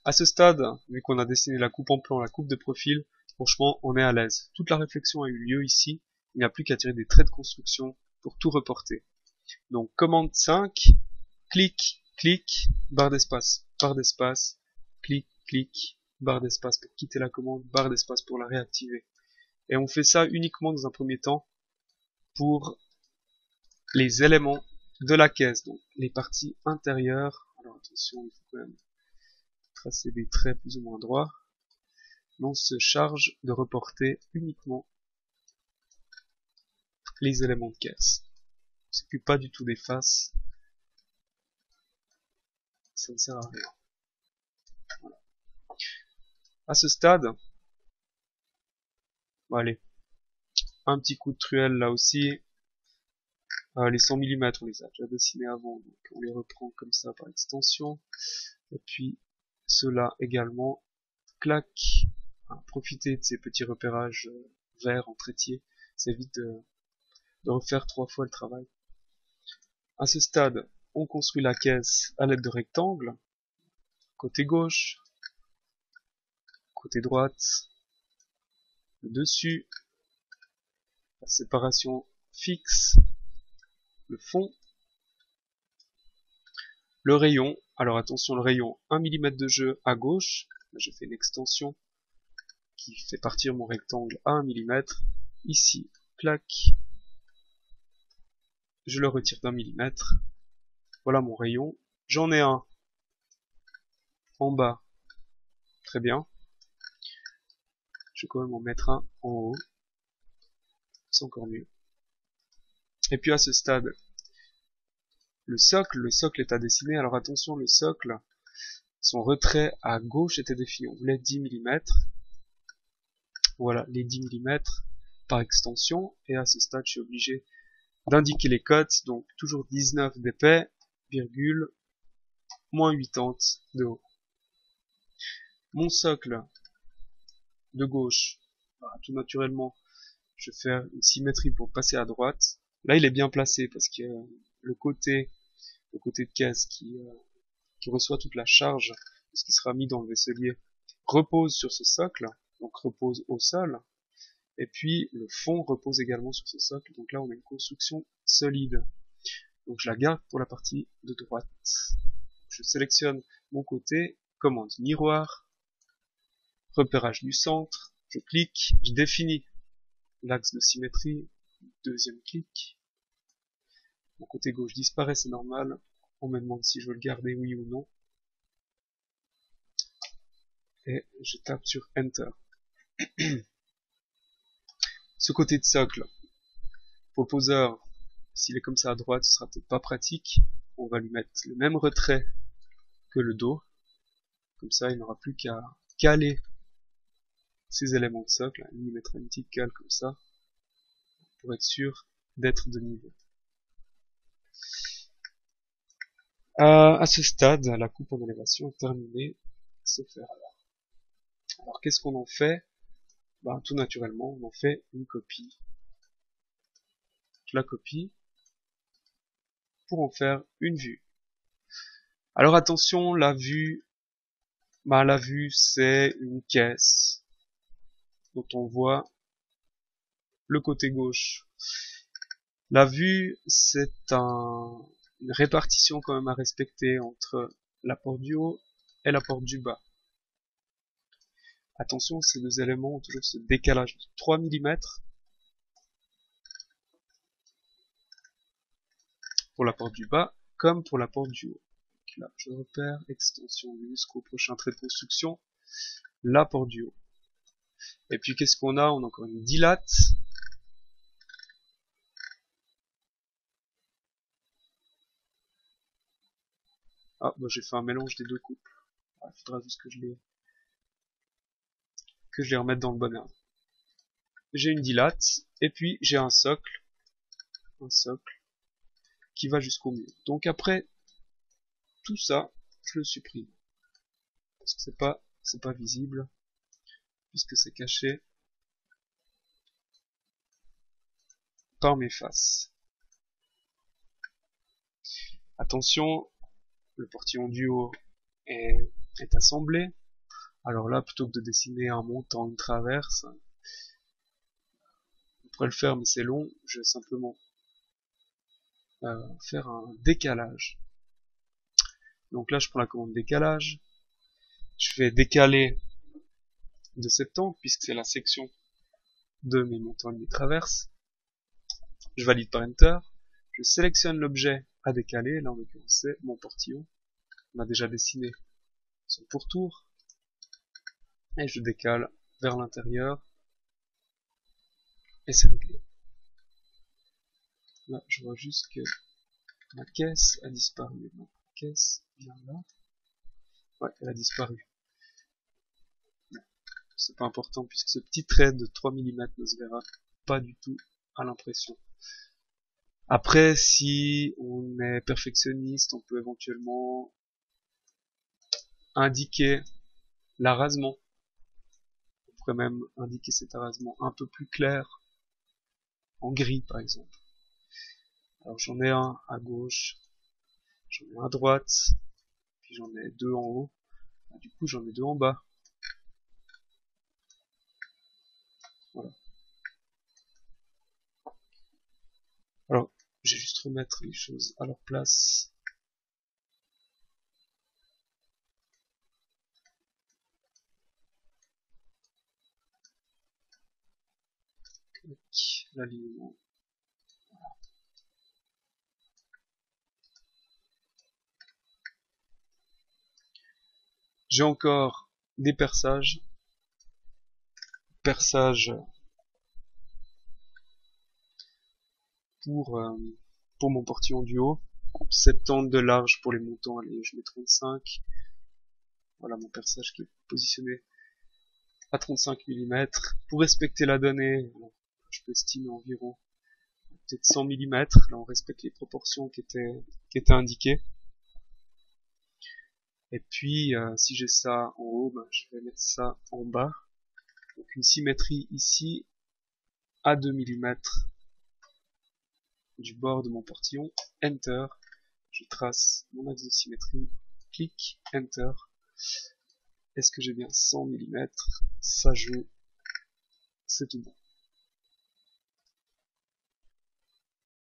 À ce stade, vu qu'on a dessiné la coupe en plan, la coupe de profil, franchement, on est à l'aise. Toute la réflexion a eu lieu ici. Il n'y a plus qu'à tirer des traits de construction pour tout reporter. Donc, commande 5, clic, clic, barre d'espace, clic, clic, barre d'espace pour quitter la commande, barre d'espace pour la réactiver. Et on fait ça uniquement dans un premier temps pour les éléments de la caisse, donc les parties intérieures. Alors attention, il faut quand même tracer des traits plus ou moins droits. On se charge de reporter uniquement les éléments de caisse. On s'occupe pas du tout des faces. Ça ne sert à rien. Voilà. À ce stade, bon, allez, un petit coup de truelle là aussi. Les 100 mm, on les a déjà dessinés avant, donc on les reprend comme ça par extension. Et puis ceux-là également, clac. Profitez de ces petits repérages verts en trétier, ça évite de refaire 3 fois le travail. À ce stade, on construit la caisse à l'aide de rectangles, côté gauche, côté droite, le dessus, la séparation fixe, le fond, le rayon. Alors attention, le rayon 1 mm de jeu à gauche, là j'ai fait une extension qui fait partir mon rectangle à 1 mm, ici, clac, je le retire d'1 mm, voilà mon rayon, j'en ai un en bas, très bien, je vais quand même en mettre un en haut, c'est encore mieux. Et puis à ce stade, le socle est à dessiner. Alors attention, le socle, son retrait à gauche était défini, on voulait 10 mm, voilà les 10 mm par extension, et à ce stade je suis obligé d'indiquer les cotes, donc toujours 19 d'épais, virgule, moins 80 de haut. Mon socle de gauche, tout naturellement, je vais faire une symétrie pour passer à droite. Là, il est bien placé parce que le côté de caisse qui reçoit toute la charge de ce qui sera mis dans le vaisselier repose sur ce socle, donc repose au sol. Et puis le fond repose également sur ce socle. Donc là, on a une construction solide. Donc je la garde pour la partie de droite. Je sélectionne mon côté, commande miroir, repérage du centre, je clique, je définis l'axe de symétrie, deuxième clic. Mon côté gauche disparaît, c'est normal. On me demande si je veux le garder, oui ou non. Et je tape sur Enter. Ce côté de socle, pour le poseur, s'il est comme ça à droite, ce sera peut-être pas pratique. On va lui mettre le même retrait que le dos. Comme ça, il n'aura plus qu'à caler ces éléments de socle. Il lui mettra une petite cale comme ça, pour être sûr d'être de niveau. À ce stade, la coupe en élévation est terminée. C'est faire alors qu'est-ce qu'on en fait? Tout naturellement, on en fait une copie. Je la copie pour en faire une vue. Alors attention, la vue c'est une caisse dont on voit le côté gauche. La vue, c'est une répartition quand même à respecter entre la porte du haut et la porte du bas. Attention, ces deux éléments ont toujours ce décalage de 3 mm pour la porte du bas comme pour la porte du haut. Donc là, je repère, extension jusqu'au prochain trait de construction, la porte du haut. Et puis qu'est-ce qu'on a? On a encore une dilate. J'ai fait un mélange des deux coupes. Il faudra juste que je les remette dans le bon ordre. J'ai une dilate, et puis j'ai un socle qui va jusqu'au mur. Donc après tout ça, je le supprime. Parce que c'est pas visible, puisque c'est caché par mes faces. Attention, le portillon du haut est est assemblé. Alors là, plutôt que de dessiner un montant, une traverse, on pourrait le faire mais c'est long, je vais simplement faire un décalage. Donc là je prends la commande décalage, je vais décaler de 70 puisque c'est la section de mes montants et de mes traverses. Je valide par Enter, je sélectionne l'objet à décaler, là en l'occurrence c'est mon portillon, on a déjà dessiné son pourtour, et je décale vers l'intérieur, et c'est réglé. Là je vois juste que ma caisse a disparu, ma caisse vient là, ouais elle a disparu. C'est pas important puisque ce petit trait de 3 mm ne se verra pas du tout à l'impression. Après, si on est perfectionniste, on peut éventuellement indiquer l'arasement. On pourrait même indiquer cet arasement un peu plus clair, en gris par exemple. Alors j'en ai un à gauche, j'en ai un à droite, puis j'en ai deux en haut, du coup j'en ai deux en bas. Voilà. Alors, je vais juste remettre les choses à leur place. L'alignement. J'ai encore des perçages. Pour mon portillon du haut. 70 de large pour les montants, allez, je mets 35. Voilà mon perçage qui est positionné à 35 mm. Pour respecter la donnée, je peux estimer environ peut-être 100 mm. Là, on respecte les proportions qui étaient indiquées. Et puis, si j'ai ça en haut, ben, je vais mettre ça en bas. Donc une symétrie ici à 2 mm du bord de mon portillon. Enter. Je trace mon axe de symétrie. Clic. Enter. Est-ce que j'ai bien 100 mm? Ça joue. C'est tout bon.